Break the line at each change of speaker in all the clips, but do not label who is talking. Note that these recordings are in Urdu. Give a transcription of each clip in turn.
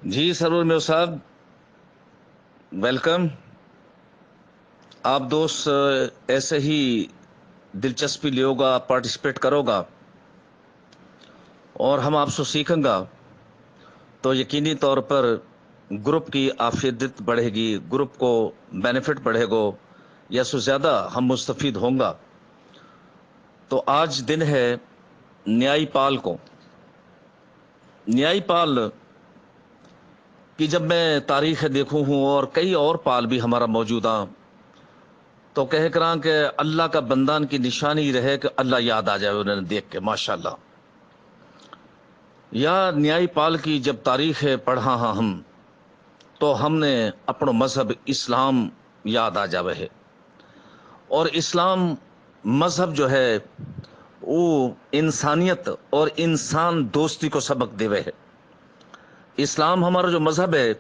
جی سرور میو صاحب، ویلکم. آپ دوست ایسے ہی دلچسپی لیو گا، پارٹیسپیٹ کرو گا اور ہم آپ سے سیکھیں گا تو یقینی طور پر گروپ کی افادیت بڑھے گی، گروپ کو بینیفٹ بڑھے گا یا سو زیادہ ہم مستفید ہوں گا. تو آج دن ہے نیائی پال کو. نیائی پال کہ جب میں تاریخ دیکھوں ہوں اور کئی اور پال بھی ہمارا موجود ہیں تو کہہ کراں کہ اللہ کا بندان کی نشانی رہے کہ اللہ یاد آ جائے انہیں دیکھ کے. ماشاءاللہ یا نیائی پال کی جب تاریخ پڑھا ہاں ہم تو ہم نے اپنا مذہب اسلام یاد آ جاوے ہے. اور اسلام مذہب جو ہے وہ انسانیت اور انسان دوستی کو سبق دے ہے. اسلام ہمارا جو مذہب ہے،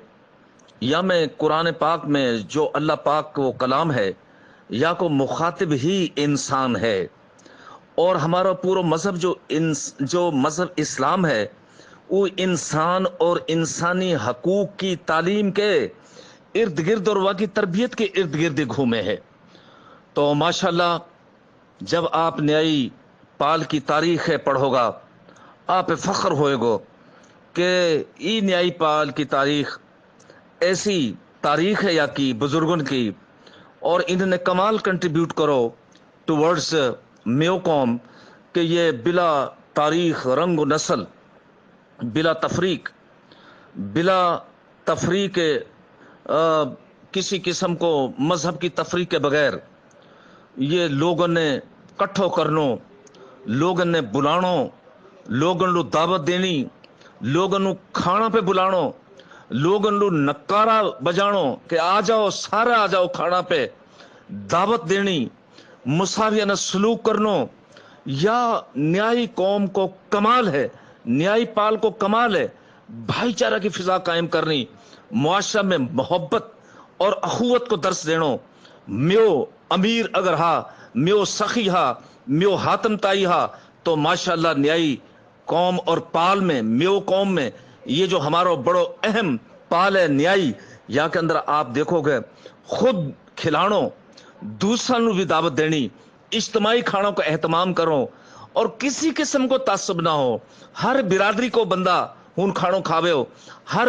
یا میں قرآن پاک میں جو اللہ پاک کو کلام ہے یا کو مخاطب ہی انسان ہے. اور ہمارا پورا مذہب جو مذہب اسلام ہے وہ انسان اور انسانی حقوق کی تعلیم کے ارد گرد اور واقعی تربیت کے ارد گرد گھومے ہے. تو ماشاءاللہ جب آپ نیائی پال کی تاریخ پڑھو گا آپ فخر ہوئے گو کہ ای نیائی پال کی تاریخ ایسی تاریخ ہے یا کی بزرگن کی، اور انہوں نے کمال کنٹریبیوٹ کرو ٹورڈز میو قوم کہ یہ بلا تاریخ رنگ و نسل، بلا تفریق کسی قسم کو مذہب کی تفریق کے بغیر یہ لوگوں نے کٹھو کرنو، لوگوں نے بلانو، لوگوں نے دعوت دینی، لوگوں نے کھانا پہ بلانو، لوگوں نے نکارا بجانو کہ آ جاؤ سارے آ جاؤ کھانا پہ، دعوت دینی، مساویانہ سلوک کرنو. یا نیائی قوم کو کمال ہے، نیائی پال کو کمال ہے بھائی چارہ کی فضا قائم کرنی، معاشرہ میں محبت اور اخوت کو درس دینو. میو امیر اگر ہا، میو سخی ہا، میو حاتم تائی ہا تو ماشاءاللہ نیائی قوم اور پال میں میو قوم میں یہ جو ہمارا بڑو اہم پال ہے نیائی، یا کے اندر آپ دیکھو گے خود کھلانو، دوسروں نو بھی دعوت دینی، اجتماعی کھانوں کا اہتمام کرو اور کسی قسم کو تعصب نہ ہو. ہر برادری کو بندہ ہون کھانوں کھاوے ہو، ہر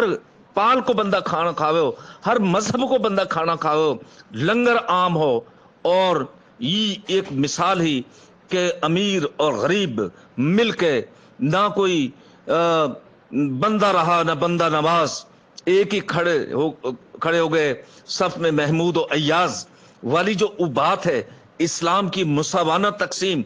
پال کو بندہ کھانا کھاوے ہو، ہر مذہب کو بندہ کھانا کھاوے ہو، لنگر عام ہو. اور یہ ایک مثال ہی کہ امیر اور غریب مل کے نہ کوئی بندہ رہا نہ بندہ نواز، ایک ہی کھڑے ہو گئے صف میں محمود و ایاز والی جو بات ہے. اسلام کی مساوانہ تقسیم،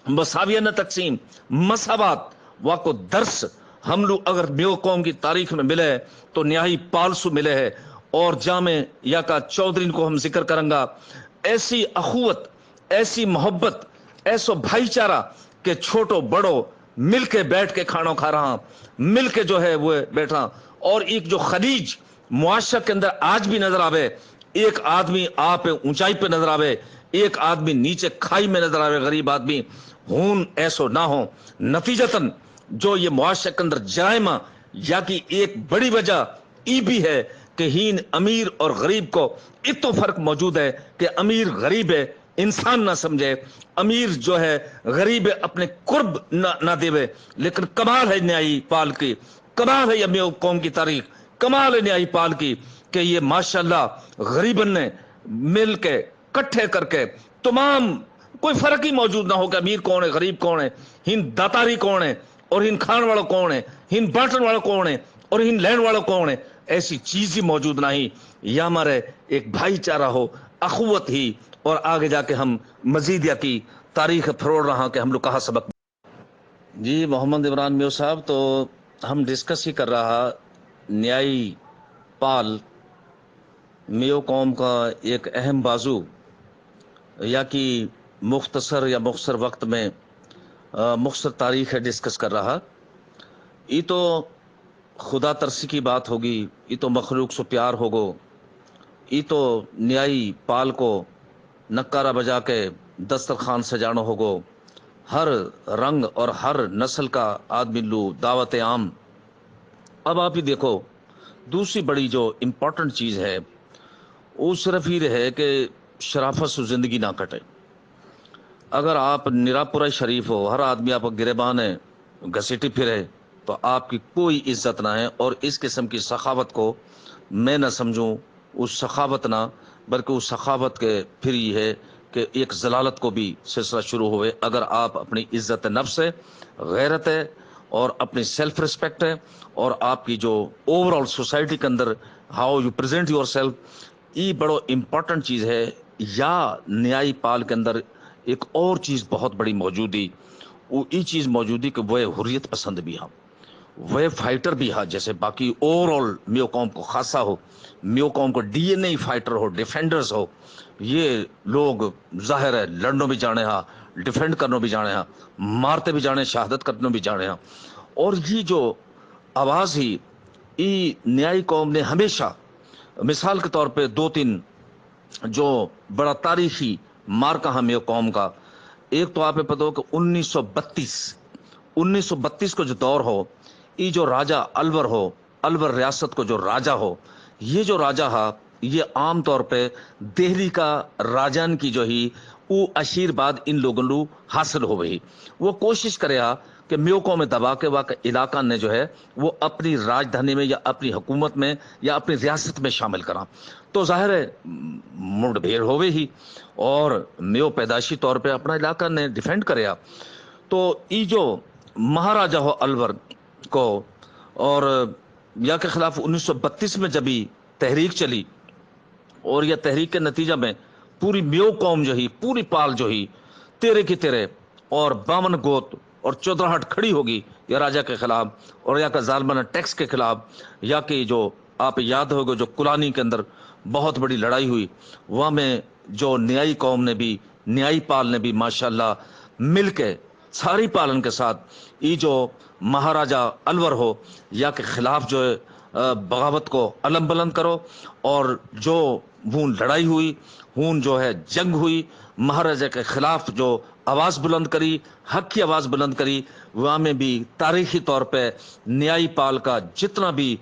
مساویانہ تقسیم، مساوات وا کو درس ہم لوگ اگر میو قوم کی تاریخ میں ملے تو نیائی پالسو ملے ہے. اور جامع یا کا چودھری کو ہم ذکر کریں گا. ایسی اخوت، ایسی محبت، ایسو بھائی چارہ کہ چھوٹو بڑو مل کے بیٹھ کے کھانا کھا رہا، مل کے جو ہے وہ بیٹھا. اور ایک جو خلیج معاشرہ کے اندر آج بھی نظر آوے، ایک آدمی آپ اونچائی پہ نظر آوے، ایک آدمی نیچے کھائی میں نظر آوے، غریب آدمی ہون ایسو نہ ہو. نتیجتاً جو یہ معاشرے کے اندر جرائمہ یا کی ایک بڑی وجہ ای بھی ہے کہ ہین امیر اور غریب کو اتو فرق موجود ہے کہ امیر غریب ہے انسان نہ سمجھے، امیر جو ہے غریب اپنے قرب نہ دیوے. لیکن کمال ہے نیائی پال کی، کمال ہے یہ قوم کی تاریخ، کمال ہے نیائی پال کی کہ یہ ماشاءاللہ غریبن نے مل کے کٹھے کر کے تمام کوئی فرق ہی موجود نہ ہو کہ امیر کون ہے غریب کون ہے، ہن داتاری کون ہے اور ہن کھان والا کون ہے، ہن بانٹن والا کون ہے اور ہن لین والا کون ہے. ایسی چیز ہی موجود نہیں. یا ہمارے ایک بھائی چارہ ہو، اخوت ہی. اور آگے جا کے ہم مزید یا کی تاریخ پھروڑ رہا کہ ہم لوگ کہاں سبق. جی محمد عمران میو صاحب، تو ہم ڈسکس ہی کر رہا نیائی پال میو قوم کا ایک اہم بازو یا کی مختصر یا مختصر وقت میں مختصر تاریخ ہے ڈسکس کر رہا. یہ تو خدا ترسی کی بات ہوگی، یہ تو مخلوق سے پیار ہوگو، یہ تو نیائی پال کو نکارہ بجا کے دسترخوان سجانا ہوگو، ہر رنگ اور ہر نسل کا آدمی لو دعوت عام. اب آپ ہی دیکھو دوسری بڑی جو امپورٹنٹ چیز ہے وہ صرف یہ ہے کہ شرافت سے زندگی نہ کٹے. اگر آپ نراپورہ شریف ہو، ہر آدمی آپ کو گریبان ہے گھسیٹی پھرے، تو آپ کی کوئی عزت نہ ہے. اور اس قسم کی سخاوت کو میں نہ سمجھوں اس سخاوت نہ، بلکہ اس سخاوت کے پھر یہ ہے کہ ایک ضلالت کو بھی سلسلہ شروع ہوئے. اگر آپ اپنی عزت نفس ہے، غیرت ہے اور اپنی سیلف ریسپیکٹ ہے، اور آپ کی جو اوور آل سوسائٹی کے اندر how you present yourself, یہ بڑو امپورٹنٹ چیز ہے. یا نیائی پال کے اندر ایک اور چیز بہت بڑی موجودی، وہ یہ چیز موجودی کہ وہ حریت پسند بھی ہاں، وہ فائٹر بھی ہاں. جیسے باقی اوور آل میو قوم کو خاصا ہو، میو قوم کو ڈی این اے فائٹر ہو، ڈیفینڈرز ہو، یہ لوگ ظاہر ہے لڑنوں بھی جانے ہاں، ڈیفینڈ کرنوں بھی جانے ہاں، مارتے بھی جانے، شہادت کرنوں بھی جانے ہاں. اور یہ جو آواز ہی ای نیائی قوم نے ہمیشہ، مثال کے طور پہ دو تین جو بڑا تاریخی مارکا ہم یہ قوم کا، ایک تو آپ کو پتہ ہو کہ 1932 کو جو دور ہو، یہ جو راجہ الور ہو، الور ریاست کو جو راجہ ہو، یہ جو راجہ ہا، یہ عام طور پہ دہلی کا راجان کی جو ہی وہ آشیرواد ان لوگوں کو حاصل ہو گئی. وہ کوشش کرے ہا کہ میوکوں میں دبا کے واقع علاقہ نے جو ہے وہ اپنی راجدھانی میں یا اپنی حکومت میں یا اپنی ریاست میں شامل کرا. تو ظاہر ہے منڈ بھیڑ ہوئے ہی، اور میو پیدائشی طور پہ اپنا علاقہ نے ڈیفینڈ کریا. تو یہ جو مہاراجہ ہو الور کو، اور یا کے خلاف 1932 میں جب ہی تحریک چلی، اور یہ تحریک کے نتیجہ میں پوری میو قوم جو ہی، پوری پال جو ہی تیرے کی تیرے اور 52 گوت اور 14 کھڑی ہوگی یا راجہ کے خلاف، اور یا کا ظالمانہ ٹیکس کے خلاف، یا کہ جو آپ یاد ہوگا جو کلانی کے اندر بہت بڑی لڑائی ہوئی، وہاں میں جو نیائی قوم نے بھی، نیائی پال نے بھی ماشاءاللہ مل کے ساری پالن کے ساتھ یہ جو مہاراجہ الور ہو یا کے خلاف جو ہے بغاوت کو علم بلند کرو. اور جو ہون لڑائی ہوئی، ہون جو ہے جنگ ہوئی، مہاراجہ کے خلاف جو آواز بلند کری، حق کی آواز بلند کری، وہاں میں بھی تاریخی طور پہ نیائی پال کا جتنا بھی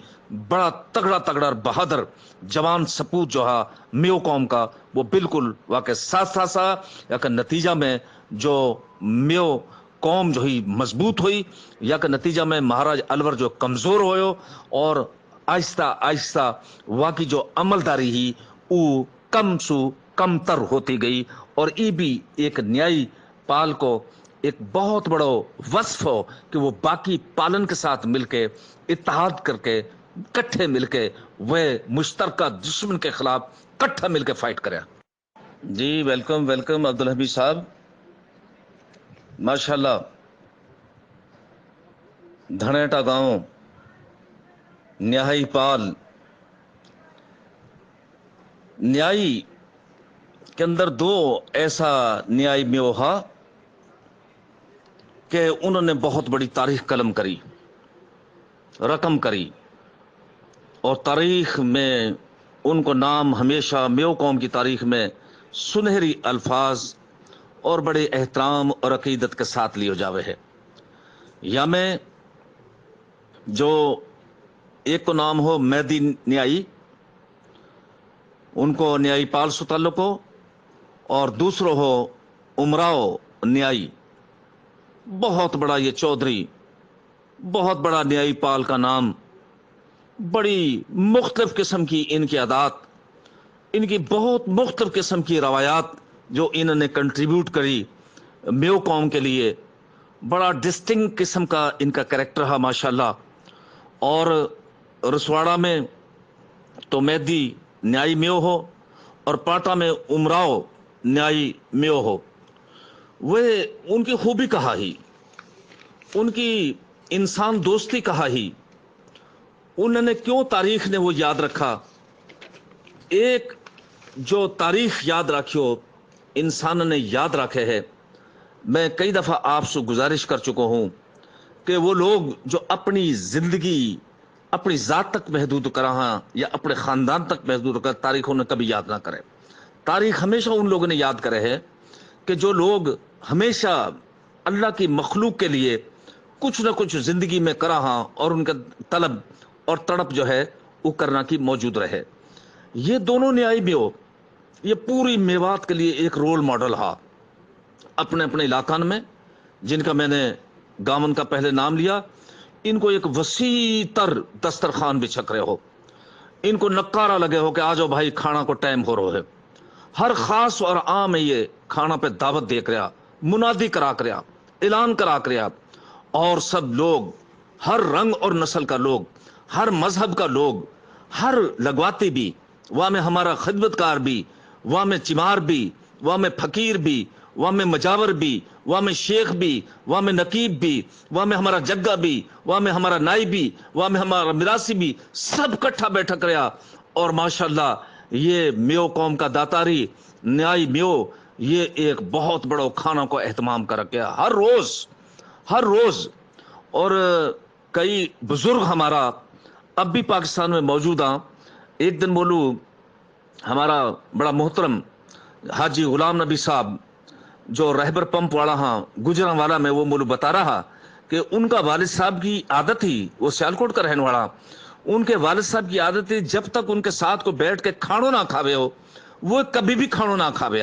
بڑا تگڑا تگڑا بہادر جوان سپوت جو ہے میو قوم کا، وہ بالکل واقع ساتھ ساتھ سا یا کہ نتیجہ میں جو میو قوم جو ہی مضبوط ہوئی، یا کہ نتیجہ میں مہاراج الور جو کمزور ہوئے، اور آہستہ آہستہ واقعی جو عملداری ہی وہ کم سو کم تر ہوتی گئی. اور یہ بھی ایک نیائی پال کو ایک بہت بڑا وصف ہو کہ وہ باقی پالن کے ساتھ مل کے اتحاد کر کے کٹھے مل کے وہ مشترکہ دشمن کے خلاف کٹھا مل کے فائٹ کرے. جی ویلکم ویلکم عبدالحمید صاحب، ماشاءاللہ. دھنیٹا گاؤں نیائی پال، نیائی کے اندر دو ایسا نیائی میوہا کہ انہوں نے بہت بڑی تاریخ قلم کری، رقم کری، اور تاریخ میں ان کو نام ہمیشہ میو قوم کی تاریخ میں سنہری الفاظ اور بڑے احترام اور عقیدت کے ساتھ لیے جاوے ہے. یا میں جو ایک کو نام ہو میدی نیائی، ان کو نیائی پال سے تعلق ہو، اور دوسرو ہو امراؤ نیائی، بہت بڑا یہ چودھری، بہت بڑا نیائی پال کا نام، بڑی مختلف قسم کی ان کی عادات، ان کی بہت مختلف قسم کی روایات جو انہوں نے کنٹریبیوٹ کری میو قوم کے لیے. بڑا ڈسٹنگ قسم کا ان کا کریکٹر ہے ماشاءاللہ. اور رسواڑا میں تو میدی نیائی میو ہو، اور پاٹا میں امراؤ نیائی میو ہو. وہ ان کی خوبی کہا ہی، ان کی انسان دوستی کہا ہی، انہوں نے کیوں تاریخ نے وہ یاد رکھا. ایک جو تاریخ یاد رکھیو انسان نے یاد رکھے ہے. میں کئی دفعہ آپ سے گزارش کر چکا ہوں کہ وہ لوگ جو اپنی زندگی اپنی ذات تک محدود کرا ہاں یا اپنے خاندان تک محدود کر، تاریخوں نے کبھی یاد نہ کرے. تاریخ ہمیشہ ان لوگوں نے یاد کرے ہے کہ جو لوگ ہمیشہ اللہ کی مخلوق کے لیے کچھ نہ کچھ زندگی میں کرا ہاں، اور ان کا طلب اور تڑپ جو ہے وہ کرنا کی موجود رہے. یہ دونوں نیائی میو یہ پوری میوات کے لیے ایک رول ماڈل ہا اپنے اپنے علاقہ میں، جن کا میں نے گامن کا پہلے نام لیا. ان کو ایک وسیع تر دسترخوان بھی چھک رہے ہو، ان کو نکارا لگے ہو کہ آ جاؤ بھائی کھانا کو ٹائم ہو رہا ہے. ہر خاص اور عام میں یہ کھانا پہ دعوت دیکھ رہا، منادی کرا کریا، اعلان کرا کریا، اور سب لوگ، ہر رنگ اور نسل کا لوگ، ہر مذہب کا لوگ، ہر لگواتی بھی، وہاں میں ہمارا خدمتکار بھی، وہاں میں چمار بھی، وہاں میں فقیر بھی، وہاں میں مجاور بھی، وہاں میں شیخ بھی، وہاں میں نقیب بھی، وہاں میں ہمارا جگہ بھی، وہاں میں ہمارا نائب بھی، وہاں میں ہمارا میراثی بھی، سب کٹھا بیٹھک رہا. اور ماشاءاللہ یہ میو قوم کا داتاری نیائی میو یہ ایک بہت بڑا کھانا کو اہتمام کر کے ہر روز. اور کئی بزرگ ہمارا اب بھی پاکستان میں موجود ہیں. ایک دن بولو ہمارا بڑا محترم حاجی غلام نبی صاحب جو رہبر پمپ والا ہاں گجران والا میں، وہ مولو بتا رہا کہ ان کا والد صاحب کی عادت تھی، وہ سیالکوٹ کا رہنے والا، ان کے والد صاحب کی عادت تھی جب تک ان کے ساتھ کو بیٹھ کے کھانو نہ کھاوے ہو وہ کبھی بھی کھانو نہ کھاوے.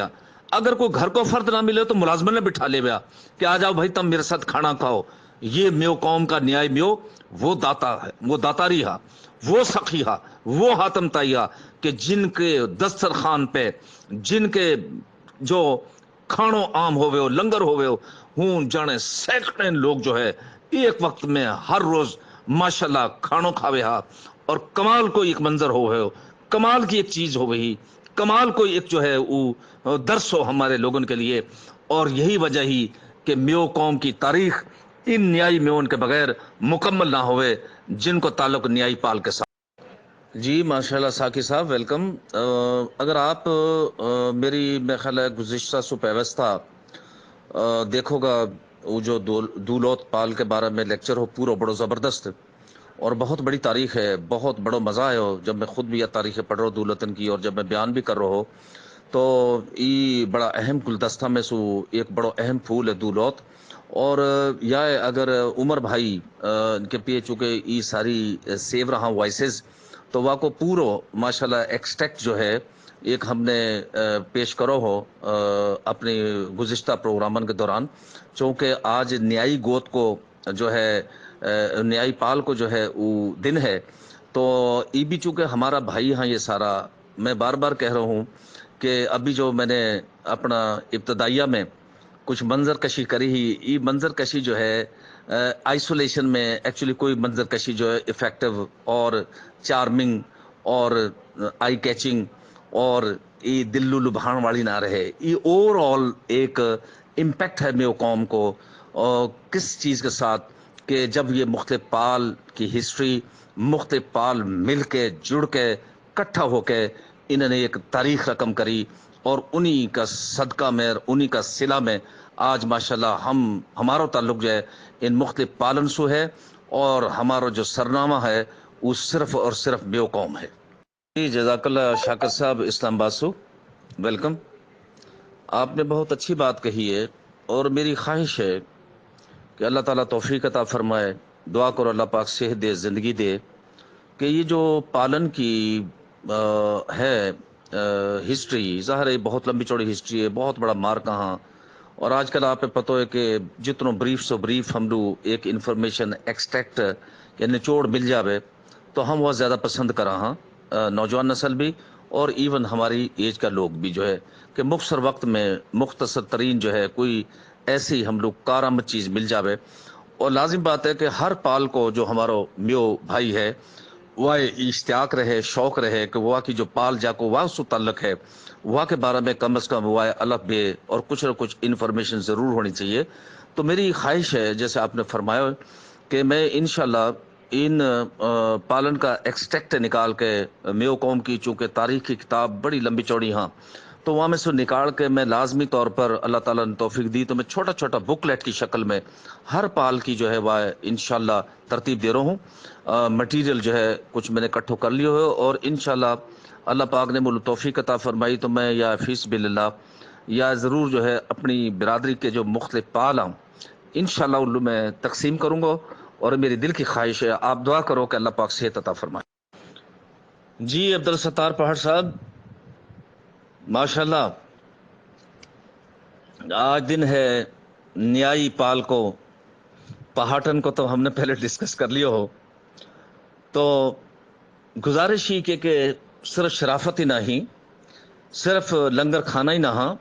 اگر کوئی گھر کو فرد نہ ملے تو ملازمن نے بٹھا لے گیا کہ آ جاؤ بھائی تم میرے ساتھ کھانا کھاؤ. یہ میو قوم کا نیائی میو وہ داتا ہے، وہ داتاری ہا، وہ سخی ہا، وہ حاتم تائی ہا کہ جن کے دسترخوان پہ جن کے جو کھانو عام ہوئے ہو، لنگر ہوئے ہوں جانے سینکڑے لوگ جو ہے ایک وقت میں ہر روز ماشاءاللہ کھانو کھاوے ہا. اور کمال کو ایک منظر ہوئے ہو، کمال کی ایک چیز ہو گئی، کمال کو ایک جو ہے وہ درس ہو ہمارے لوگوں کے لیے. اور یہی وجہ ہی کہ میو قوم کی تاریخ ان نیائی میون کے بغیر مکمل نہ ہوئے جن کو تعلق نیائی پال کے ساتھ. جی ماشاءاللہ ساکی صاحب ویلکم. اگر آپ میری میں خیال ہے گزشتہ سو پیوستہ دیکھو گا وہ جو دولوت پال کے بارے میں لیکچر ہو پورا بڑو زبردست اور بہت بڑی تاریخ ہے، بہت بڑو مزہ ہے ہو جب میں خود بھی یہ تاریخ پڑھ رہا ہوں دولتن کی، اور جب میں بیان بھی کر رہا ہوں تو یہ بڑا اہم گلدستہ میں سو ایک بڑو اہم پھول ہے دولوت. اور یا اگر عمر بھائی کے پیے چکے یہ ساری سیو رہا وائسز تو واقع پورو ماشاءاللہ ایکسٹیکٹ جو ہے ایک ہم نے پیش کرو ہو اپنی گزشتہ پروگرامن کے دوران، چونکہ آج نیائی گوت کو جو ہے نیائی پال کو جو ہے وہ دن ہے. تو یہ بھی چونکہ ہمارا بھائی ہاں یہ سارا، میں بار بار کہہ رہا ہوں کہ ابھی جو میں نے اپنا ابتدائیہ میں کچھ منظر کشی کری ہی، یہ منظر کشی جو ہے آئسولیشن میں ایکچولی کوئی منظر کشی جو ہے افیکٹو اور چارمنگ اور آئی کیچنگ اور یہ دلو لبھان والی نہ رہے. یہ اوور آل ایک امپیکٹ ہے میو قوم کو اور کس چیز کے ساتھ کہ جب یہ مختلف پال کی ہسٹری، مختلف پال مل کے جڑ کے کٹھا ہو کے انہوں نے ایک تاریخ رقم کری، اور انہی کا صدقہ میں انہی کا صلہ میں آج ماشاءاللہ ہمارا تعلق جو ہے ان مختلف پالن سو ہے، اور ہمارا جو سرنامہ ہے وہ صرف اور صرف میو قوم ہے. جی جزاک اللہ شاکر صاحب اسلام باسو ویلکم. آپ نے بہت اچھی بات کہی ہے، اور میری خواہش ہے کہ اللہ تعالیٰ توفیق عطا فرمائے، دعا کرو اللہ پاک صحت دے، زندگی دے، کہ یہ جو پالن کی ہے ہسٹری، ظاہر ہے بہت لمبی چوڑی ہسٹری ہے، بہت بڑا مار کہاں. اور آج کل آپ پتہ ہے کہ جتنوں بریف سو بریف ہم لوگ ایک انفارمیشن ایکسٹریکٹ یا نچوڑ مل جاوے تو ہم وہ زیادہ پسند کرا ہاں، نوجوان نسل بھی اور ایون ہماری ایج کا لوگ بھی جو ہے کہ مختصر وقت میں مختصر ترین جو ہے کوئی ایسی ہم لوگ کارآمد چیز مل جاوے. اور لازم بات ہے کہ ہر پال کو جو ہمارا میو بھائی ہے وہ اشتیاق رہے، شوق رہے کہ وہ کی جو پال جا کو وہ سو تعلق ہے وہ کے بارے میں کم از کم وہ الف بے اور کچھ نہ کچھ انفارمیشن ضرور ہونی چاہیے. تو میری خواہش ہے جیسے آپ نے فرمایا کہ میں انشاءاللہ ان پالن کا ایکسٹریکٹ نکال کے میو قوم کی چونکہ تاریخ کی کتاب بڑی لمبی چوڑی ہاں تو وہاں میں سے نکال کے میں لازمی طور پر اللہ تعالیٰ نے توفیق دی تو میں چھوٹا چھوٹا بک لیٹ کی شکل میں ہر پال کی جو ہے وہ انشاءاللہ ترتیب دے رہا ہوں. مٹیریل جو ہے کچھ میں نے اکٹھو کر لیے ہوئے، اور انشاءاللہ اللہ پاک نے مجھے توفیق عطا فرمائی تو میں یا فی سبیل اللہ یا ضرور جو ہے اپنی برادری کے جو مختلف پال ہوں انشاءاللہ ان میں تقسیم کروں گا. اور میری دل کی خواہش ہے آپ دعا کرو کہ اللہ پاک صحت عطا فرمائے. جی عبدالستار پہاڑ صاحب، ماشاءاللہ آج دن ہے نیائی پال کو، پہاٹن کو تو ہم نے پہلے ڈسکس کر لیا ہو، تو گزارش ہی کہ صرف شرافت ہی نہیں، صرف لنگر کھانا ہی نہ ہاں،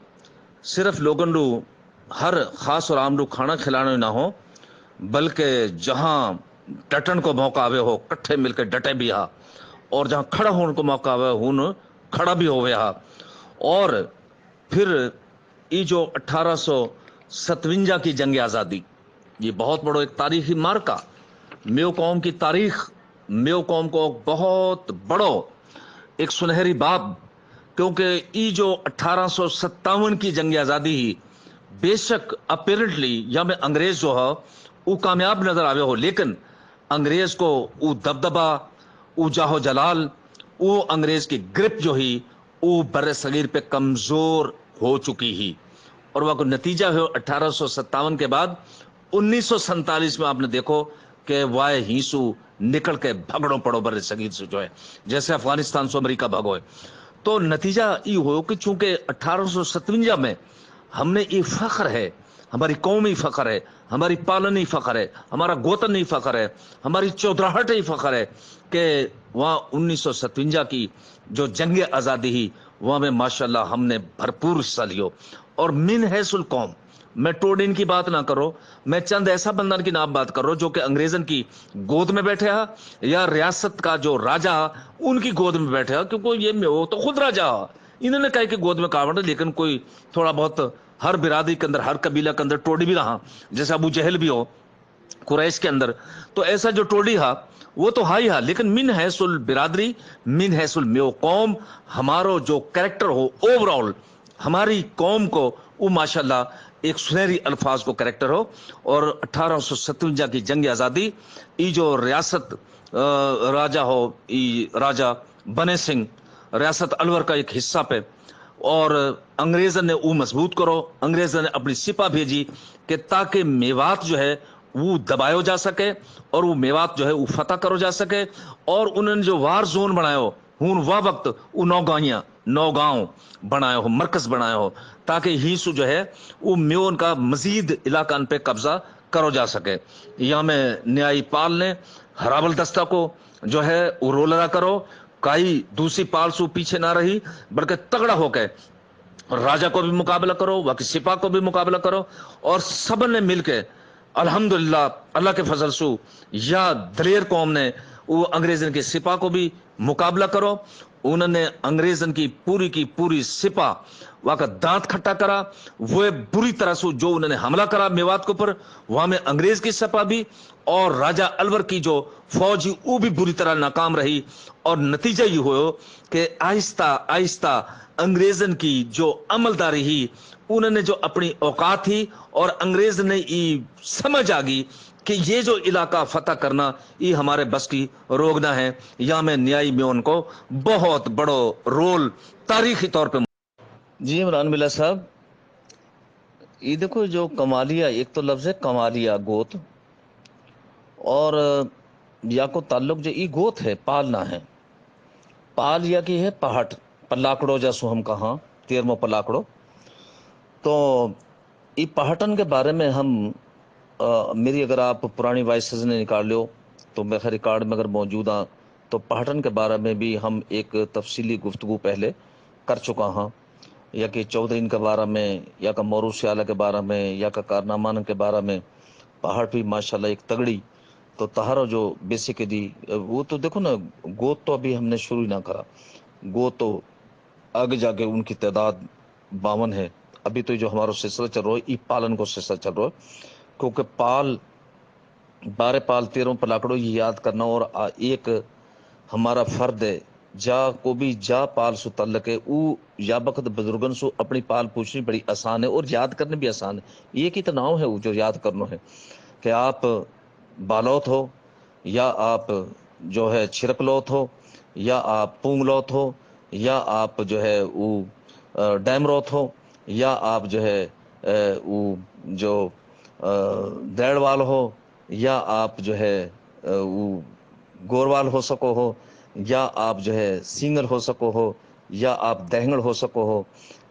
صرف لوگن رو ہر خاص اور عام رو کھانا کھلانا ہی نہ ہو، بلکہ جہاں ڈٹن کو موقع آوے ہو کٹھے مل کے ڈٹے بھی ہا، اور جہاں کھڑا ہونے کو موقع آوے ہون کھڑا بھی ہوئے ہا، اور پھر یہ جو 1857 کی جنگ آزادی، یہ بہت بڑو ایک تاریخی مارکا، میو قوم کی تاریخ، میو قوم کو بہت بڑو ایک سنہری باب، کیونکہ یہ جو 1857 کی جنگ آزادی ہی بے شک اپیرنٹلی یا میں انگریز جو ہے وہ کامیاب نظر آوے ہو، لیکن انگریز کو وہ دبدبا، وہ جاہو جلال، وہ انگریز کی گرپ جو ہی وہ بر صغیر پہ کمزور ہو چکی ہی، اور وہ کو نتیجہ ہے 1857 کے بعد 1947 میں آپ نے دیکھو کہ وائے ہیسو نکل کے بھگڑوں پڑو بر صغیر سے جو ہے، جیسے افغانستان سے امریکہ بھگو ہے، تو نتیجہ یہ ہو کہ چونکہ 1857 میں ہم نے یہ فخر ہے، ہماری قومی فخر ہے، ہماری پالنی فخر ہے، ہمارا گوتنی فخر ہے، ہماری چودراہٹ ہی فخر ہے کہ وہاں 1957 کی جو جنگ آزادی ہی وہاں میں ماشاءاللہ ہم نے بھرپور حصہ لیو، اور من حیث القوم، میں ٹوڈن کی بات نہ کرو، میں چند ایسا بندن کی نام بات کر رہا ہوں جو کہ انگریزن کی گود میں بیٹھے ہا، یا ریاست کا جو راجا ان کی گود میں بیٹھے ہا، کیونکہ یہ وہ تو خود راجا، انہوں نے کہا کہ گود میں کاوڑ، لیکن کوئی تھوڑا بہت ہر برادری کے اندر، ہر قبیلہ کے اندر ٹوڈی بھی رہا، جیسے ابو جہل بھی ہو قریش کے اندر، تو ایسا جو ٹوڈی ہا وہ تو ہائی ہا، لیکن من حیث البرادری، من حیث المیو قوم، ہمارو جو کریکٹر ہو اوور آل ہماری قوم کو وہ ماشاءاللہ ایک سنہری الفاظ کو کریکٹر ہو، اور 1857 کی جنگ آزادی ای جو ریاست راجا ہو، ای راجا بنے سنگھ ریاست الور کا ایک حصہ پہ، اور انگریزن نے وہ مضبوط کرو، انگریزن نے اپنی سپاہ بھیجی کہ تاکہ میوات جو ہے وہ دبایا جا سکے، اور وہ میوات جو ہے وہ فتح کرو جا سکے، اور انہوں نے جو وار زون بنایا ہو ہون وا وقت وہ نوگاؤں بنایا ہو، مرکز بنایا ہو، تاکہ ہیسو جو ہے وہ میون کا مزید علاقہ پہ قبضہ کرو جا سکے، یا میں نیائی پال نے ہراول دستہ کو جو ہے وہ رولرا کرو، کائی دوسری پال سو پیچھے نہ رہی، بلکہ تگڑا ہو کے راجا کو بھی مقابلہ کرو، باقی سپاہ کو بھی مقابلہ کرو، اور سب نے مل کے الحمدللہ اللہ کے فضل سو یا دلیر قوم نے وہ انگریزن کے سپاہ کو بھی مقابلہ کرو، انہوں نے انگریزن کی پوری سپاہ وہاں کا دانت کھٹا کرا، وہ بری طرح سے جو انہوں نے حملہ کرا میوات کے اوپر، وہاں میں انگریز کی سپاہ بھی اور راجا الور کی جو فوج وہ بھی بری طرح ناکام رہی، اور نتیجہ یہ ہو کہ آہستہ آہستہ انگریزن کی جو عملداری ہی انہوں نے جو اپنی اوقات ہی، اور انگریز نے یہ سمجھ آ گئی کہ یہ جو علاقہ فتح کرنا یہ ہمارے بس کی روگنا ہے، یا میں نیائی میں ان کو بہت بڑو رول تاریخی طور پہ۔ جی عمران ملا صاحب، یہ دیکھو جو کمالیہ، ایک تو لفظ ہے کمالیہ گوت، اور یا کو تعلق جو ای گوت ہے پالنا ہے، پال یا کی ہے پہٹ پلاکڑو جیسو ہم کہاں 13واں پلاکڑو، تو ای پہٹن کے بارے میں ہم میری اگر آپ پرانی وائسز نے نکال لو تو میرے ریکارڈ میں اگر موجود ہیں تو پہٹن کے بارے میں بھی ہم ایک تفصیلی گفتگو پہلے کر چکا ہاں، یا کہ چودھرین کے بارے میں، یا کا مورو سیالہ کے بارے میں، یا کا کارنامان کے بارے میں، پہاڑ بھی ماشاءاللہ ایک تگڑی، تو تہارو جو بیسیکلی وہ تو دیکھو نا، گوت تو ابھی ہم نے شروع نہ کرا، گوت تو آگے جا کے ان کی تعداد 52 ہے، ابھی تو جو ہمارا سلسلہ چل رہا ہے ای پالن کو سلسلہ چل رہا ہے، کیونکہ پال 12 پال 13 پلاکڑوں یہ یاد کرنا، اور ایک ہمارا فرد ہے جا کو بھی جا پال سو تعلق ہے، او یا بخت بزرگن سو اپنی پال پوچھنی بڑی آسان ہے، اور یاد کرنے بھی آسان ہے، یہ کی تناؤ ہے وہ جو یاد کرنا ہے، کہ آپ بالوت ہو، یا آپ جو ہے چھرکلوت ہو، یا آپ پونگلوت ہو، یا آپ جو ہے وہ ڈیمروت ہو، یا آپ جو ہے وہ جو دیڑ وال ہو، یا آپ جو ہے وہ گوروال ہو سکو ہو، یا آپ جو ہے سینگر ہو سکو ہو، یا آپ دہنگڑ ہو سکو ہو،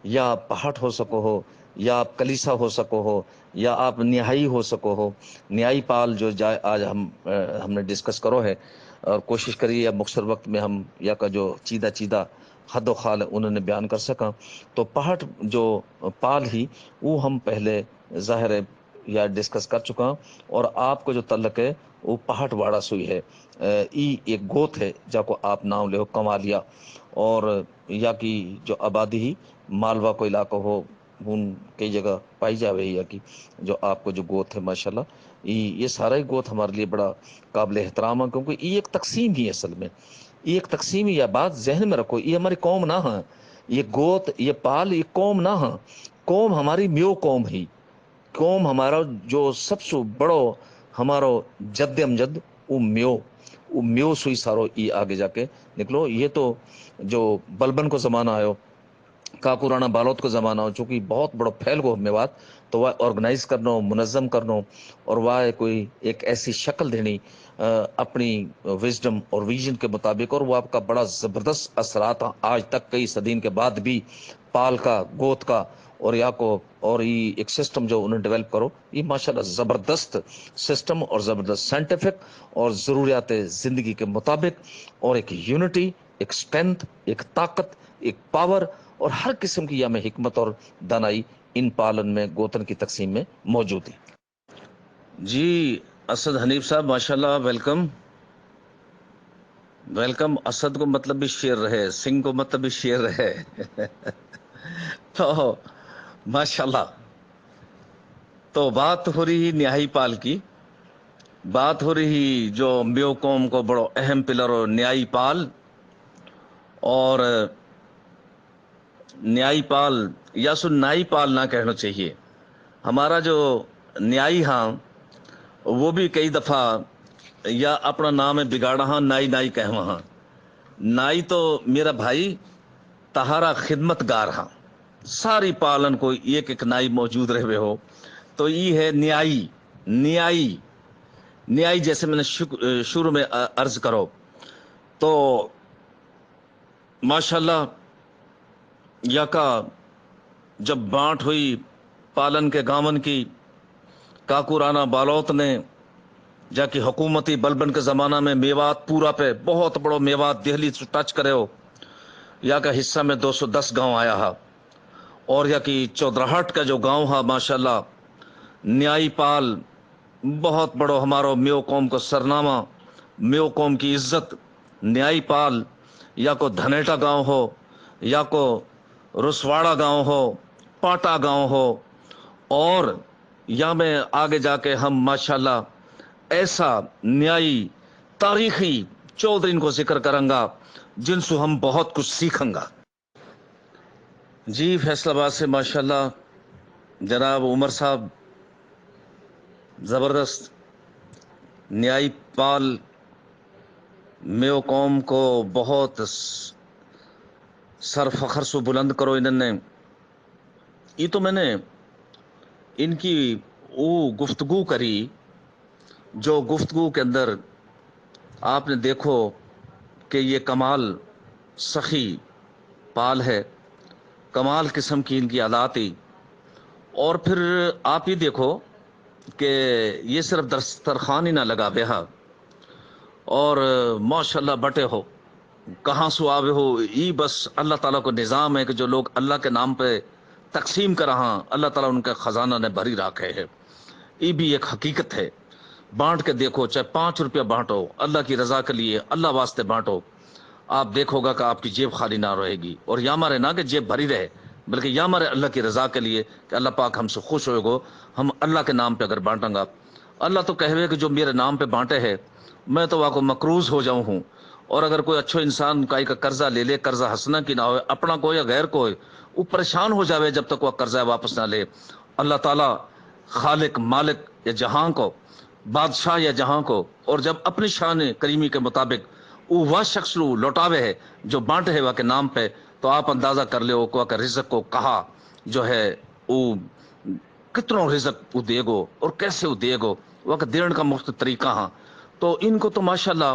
یا آپ پہاٹ ہو سکو ہو، یا آپ کلیسا ہو سکو ہو، یا آپ نہائی ہو سکو ہو۔ نہائی پال جو آج ہم نے ڈسکس کرو ہے، اور کوشش کری یا مختصر وقت میں ہم یا کا جو چیدہ چیدہ حد و خال انہوں نے بیان کر سکا۔ تو پہاٹ جو پال ہی وہ ہم پہلے ظاہر ہے یا ڈسکس کر چکا ہوں، اور آپ کو جو تعلق ہے وہ پہاٹ واڑا سوئی ہے، ای ایک گوت ہے جا کو آپ نام لے ہو کمالیا، اور یا کی جو آبادی ہی مالوا کو علاقہ ہو ان کئی جگہ پائی جاوے، یا کی جو آپ کو جو گوت ہے ماشاءاللہ یہ سارا ہی گوت ہمارے لیے بڑا قابل احترام ہے، کیونکہ یہ ایک تقسیم ہی اصل میں، یہ ایک تقسیم ہی، یہ بات ذہن میں رکھو، یہ ہماری قوم نہ ہے، یہ گوت یہ پال یہ قوم نہ ہے، قوم ہماری میو قوم ہی، قوم ہمارا جو سب سے بڑو ہمارو جد امجد وہ میو سوئی سارو ای آگے جا کے نکلو۔ یہ تو جو بلبن کو زمانہ آئے کاکورانا بالوت کو زمانہ ہو، چونکہ بہت بڑا پھیل گو میوات، تو وہ آرگنائز کرنا منظم کرنا، اور وہ کوئی ایک ایسی شکل دینی اپنی وزڈم اور ویژن کے مطابق، اور وہ آپ کا بڑا زبردست اثرات آج تک کئی صدین کے بعد بھی پال کا گوت کا اور یا کو، اور یہ ایک سسٹم جو انہیں ڈیولپ کرو، یہ ماشاءاللہ زبردست سسٹم اور زبردست سائنٹیفک اور ضروریات زندگی کے مطابق، اور ایک یونٹی، ایک اسٹرینتھ، ایک طاقت، ایک پاور، اور ہر قسم کی یا میں حکمت اور دانائی ان پالن میں گوتن کی تقسیم میں موجود ہے۔ جی اسد حنیف صاحب ماشاءاللہ، ویلکم ویلکم۔ اسد کو مطلب بھی شیر رہے، سنگھ کو مطلب بھی شیر رہے تو ماشاءاللہ، تو بات ہو رہی نہائی پال کی، بات ہو رہی جو میو قوم کو بڑو اہم پلر ہو نیائی پال، اور نیائی پال یا سو نائی پال نہ کہنا چاہیے، ہمارا جو نیائی ہاں وہ بھی کئی دفعہ یا اپنا نام ہے بگاڑا ہاں، نائی نائی کہوا ہاں، نائی تو میرا بھائی تہارا خدمت گار ہاں، ساری پالن کو ایک ایک نائی موجود رہے ہو، تو یہ ہے نیائی، نیائی نیائی جیسے میں نے شروع میں عرض کرو، تو ماشاءاللہ یا کا جب بانٹ ہوئی پالن کے گامن کی، کاکورانا بالوت نے جا کی حکومتی بلبن کے زمانہ میں میوات پورا پہ بہت بڑو میوات دہلی سے ٹچ کرے ہو، یا کا حصہ میں 210 گاؤں آیا ہا، اور یا کی چودراہٹ کا جو گاؤں ہا ماشاءاللہ نیائی پال بہت بڑو ہمارو میو قوم کو سرنامہ، میو قوم کی عزت، نیائی پال یا کو دھنیٹا گاؤں ہو، یا کو رسواڑا گاؤں ہو، پاٹا گاؤں ہو، اور یا میں آگے جا کے ہم ماشاءاللہ ایسا نیائی تاریخی چودرین کو ذکر کروں گا جن سے ہم بہت کچھ سیکھیں گا۔ جی فیصل آباد سے ماشاءاللہ جناب عمر صاحب، زبردست نیائی پال میو قوم کو بہت سر فخر سے بلند کرو انہوں نے، یہ تو میں نے ان کی وہ گفتگو کری جو گفتگو کے اندر آپ نے دیکھو کہ یہ کمال سخی پال ہے، کمال قسم کی ان کی عاداتی، اور پھر آپ ہی دیکھو کہ یہ صرف دسترخوان ہی نہ لگا بہا، اور ماشاءاللہ بٹے ہو کہاں سو آوے ہو، یہ بس اللہ تعالیٰ کو نظام ہے کہ جو لوگ اللہ کے نام پہ تقسیم کر رہا اللہ تعالیٰ ان کا خزانہ نے بھری رکھے ہے، یہ بھی ایک حقیقت ہے۔ بانٹ کے دیکھو، چاہے 5 روپیہ بانٹو، اللہ کی رضا کے لیے اللہ واسطے بانٹو، آپ دیکھو گا کہ آپ کی جیب خالی نہ رہے گی، اور یا مارے نہ کہ جیب بھری رہے، بلکہ یا مارے اللہ کی رضا کے لیے کہ اللہ پاک ہم سے خوش ہوئے گو، ہم اللہ کے نام پہ اگر بانٹیں گا، اللہ تو کہوے کہ جو میرے نام پہ بانٹے ہے میں تو واقع مقروض ہو جاؤں ہوں، اور اگر کوئی اچھو انسان کا قرضہ لے لے، قرضہ ہنسنا کی نہ ہوئے، اپنا کو یا غیر کو وہ پریشان ہو جاوے جب تک وہ قرضہ واپس نہ لے، اللہ تعالیٰ خالق مالک یا جہاں کو، بادشاہ یا جہاں کو، اور جب اپنی شان کریمی کے مطابق وہ شخص لو لوٹاوے ہے جو بانٹے ہے وہ کے نام پہ، تو آپ اندازہ کر لے وہ کہ رزق کو کہا جو ہے وہ کتنوں رزق وہ دے گو اور کیسے وہ دے گو، وہ کہ دین کا مفت طریقہ ہاں، تو ان کو تو ماشاءاللہ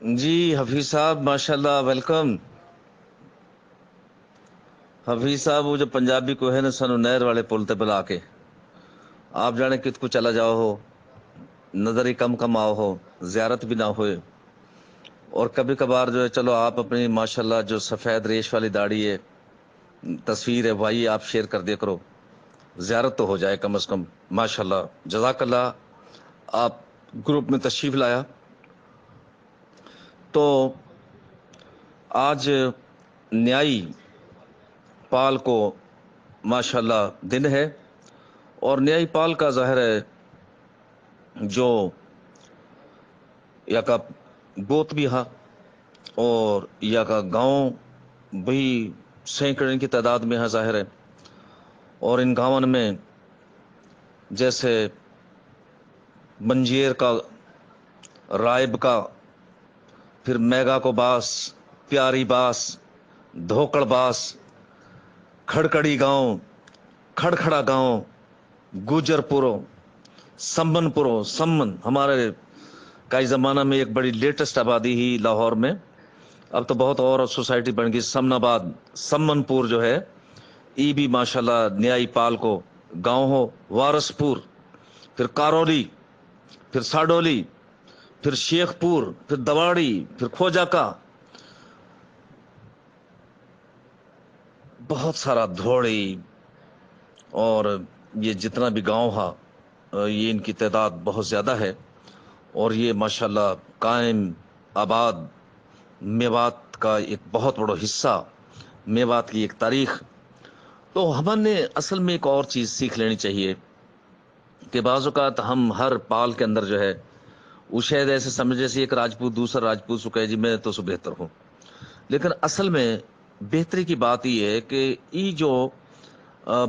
جی حفیظ صاحب ماشاءاللہ ویلکم. حفیظ صاحب وہ جو پنجابی کو ہے نا سنو نہر والے پل تے بلا کے آپ جانے کت کو چلا جاؤ ہو, نظر ہی کم کم آؤ ہو, زیارت بھی نہ ہوئے, اور کبھی کبھار جو ہے چلو آپ اپنی ماشاءاللہ جو سفید ریش والی داڑھی ہے, تصویر ہے بھائی آپ شیئر کر دیا کرو, زیارت تو ہو جائے کم از کم. ماشاءاللہ جزاک اللہ, آپ گروپ میں تشریف لایا. تو آج نیائی پال کو ماشاءاللہ دن ہے, اور نیائی پال کا ظاہر ہے جو یا کا گوت بھی ہا اور یا کا گاؤں بھی سینکڑے کی تعداد میں ہے ظاہر ہے. اور ان گاؤں میں جیسے منجیر کا, رائب کا, پھر میگا کو باس, پیاری باس, دھوکڑ باس, کھڑکڑی گاؤں, کھڑکھڑا گاؤں, گوجر پورو, سمن پورو, سمن ہمارے کئی زمانہ میں ایک بڑی لیٹسٹ آبادی ہی لاہور میں, اب تو بہت اور سوسائٹی بن گئی. سمن آباد, سمن پور جو ہے ای بھی ماشاءاللہ نیائی پال کو گاؤں ہو. وارس پور, پھر کارولی, پھر ساڈولی, پھر شیخ پور, پھر دواڑی, پھر کھوجا کا, بہت سارا دھوڑی, اور یہ جتنا بھی گاؤں ہے یہ ان کی تعداد بہت زیادہ ہے. اور یہ ماشاءاللہ قائم آباد میوات کا ایک بہت بڑا حصہ, میوات کی ایک تاریخ. تو ہم نے اصل میں ایک اور چیز سیکھ لینی چاہیے کہ بعض اوقات ہم ہر پال کے اندر جو ہے وہ شاید ایسے سمجھ جیسے ایک راجپوت دوسرا راجپوت سو کہے جی میں تو سو بہتر ہوں, لیکن اصل میں بہتری کی بات یہ ہے کہ یہ جو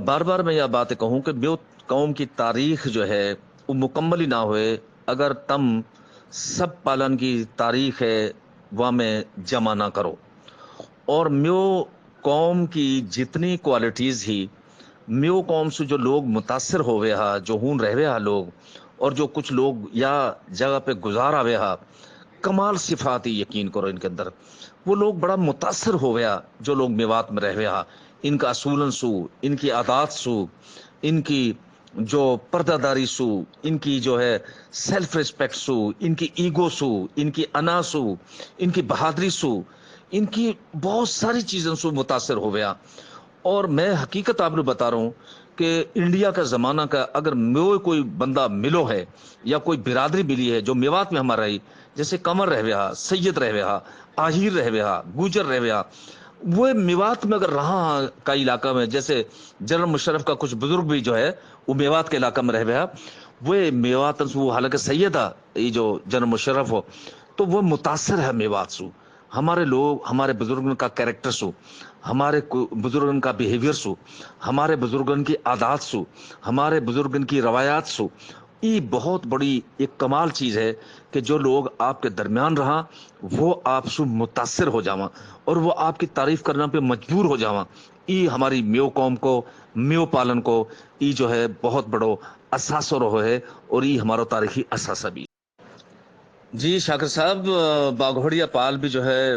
بار بار میں یہ باتیں کہوں کہ بیو قوم کی تاریخ جو ہے وہ مکمل ہی نہ ہوئے اگر تم سب پالن کی تاریخ ہے وہ میں جمع نہ کرو. اور میو قوم کی جتنی کوالٹیز ہی میو قوم سے جو لوگ متاثر ہوئے ہا, جو ہون رہوے ہا لوگ, اور جو کچھ لوگ یا جگہ پہ گزار آوے ہا, کمال صفاتی یقین کرو ان کے اندر وہ لوگ بڑا متاثر ہو گیا. جو لوگ میوات میں رہوے ہا, ان کا اصولن سو, ان کی عادات سو, ان کی جو پردہ داری سو, ان کی جو ہے سیلف ریسپیکٹ سو, ان کی ایگو سو, ان کی انا سو, ان کی بہادری سو, ان کی بہت ساری چیزوں سے متاثر ہو گیا. اور میں حقیقت آپ کو بتا رہا ہوں کہ انڈیا کا زمانہ کا اگر کوئی بندہ ملو ہے یا کوئی برادری ملی ہے جو میوات میں ہمارا رہی, جیسے قمر رہوے ہا, سید رہوے ہا, آہیر رہوے ہا, گوجر رہوے ہا, وہ میوات میں اگر رہا کا علاقہ میں, جیسے جنرل مشرف کا کچھ بزرگ بھی جو ہے وہ میوات کے علاقہ میں رہوے ہا, وہ میوات وہ حالانکہ سید تھا یہ جو جنرل مشرف ہو, تو وہ متاثر ہے میوات سو. ہمارے لوگ ہمارے بزرگوں کا کریکٹر سو, ہمارے بزرگوں کا بیہیویئر سو, ہمارے بزرگوں کی عادات سو, ہمارے بزرگوں کی روایات سو, یہ بہت بڑی ایک کمال چیز ہے کہ جو لوگ آپ کے درمیان رہا وہ آپ سے متاثر ہو جاواں اور وہ آپ کی تعریف کرنا پہ مجبور ہو جاواں. یہ ہماری میو قوم کو, میو پالن کو یہ جو ہے بہت بڑو اثاثہ رہو ہے, اور یہ ہمارا تاریخی اثاثہ بھی. جی شاکر صاحب, باگھوڑیا پال بھی جو ہے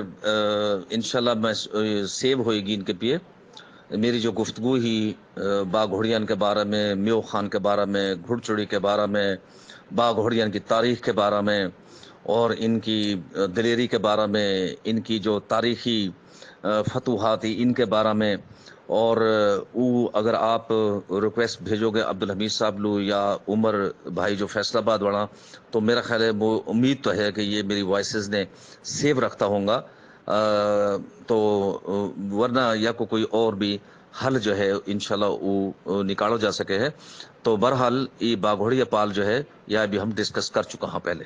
انشاءاللہ میں سیو ہوئے گی ان کے پیے. میری جو گفتگو ہی باگھوڑیان کے بارے میں, میو خان کے بارے میں, گھڑ چڑی کے بارے میں, باگھوڑیان کی تاریخ کے بارے میں, اور ان کی دلیری کے بارے میں, ان کی جو تاریخی فتوحات ان کے بارے میں, اور وہ اگر آپ ریکویسٹ بھیجو گے عبدالحمید صاحب لو یا عمر بھائی جو فیصل آباد والا, تو میرا خیال ہے وہ امید تو ہے کہ یہ میری وائسز نے سیو رکھتا ہوں گا. تو ورنہ یا کوئی اور بھی حل جو ہے انشاءاللہ وہ نکالو جا سکے ہے. تو بہرحال یہ باگھوڑیا پال جو ہے یہ ابھی ہم ڈسکس کر چکا ہوں پہلے.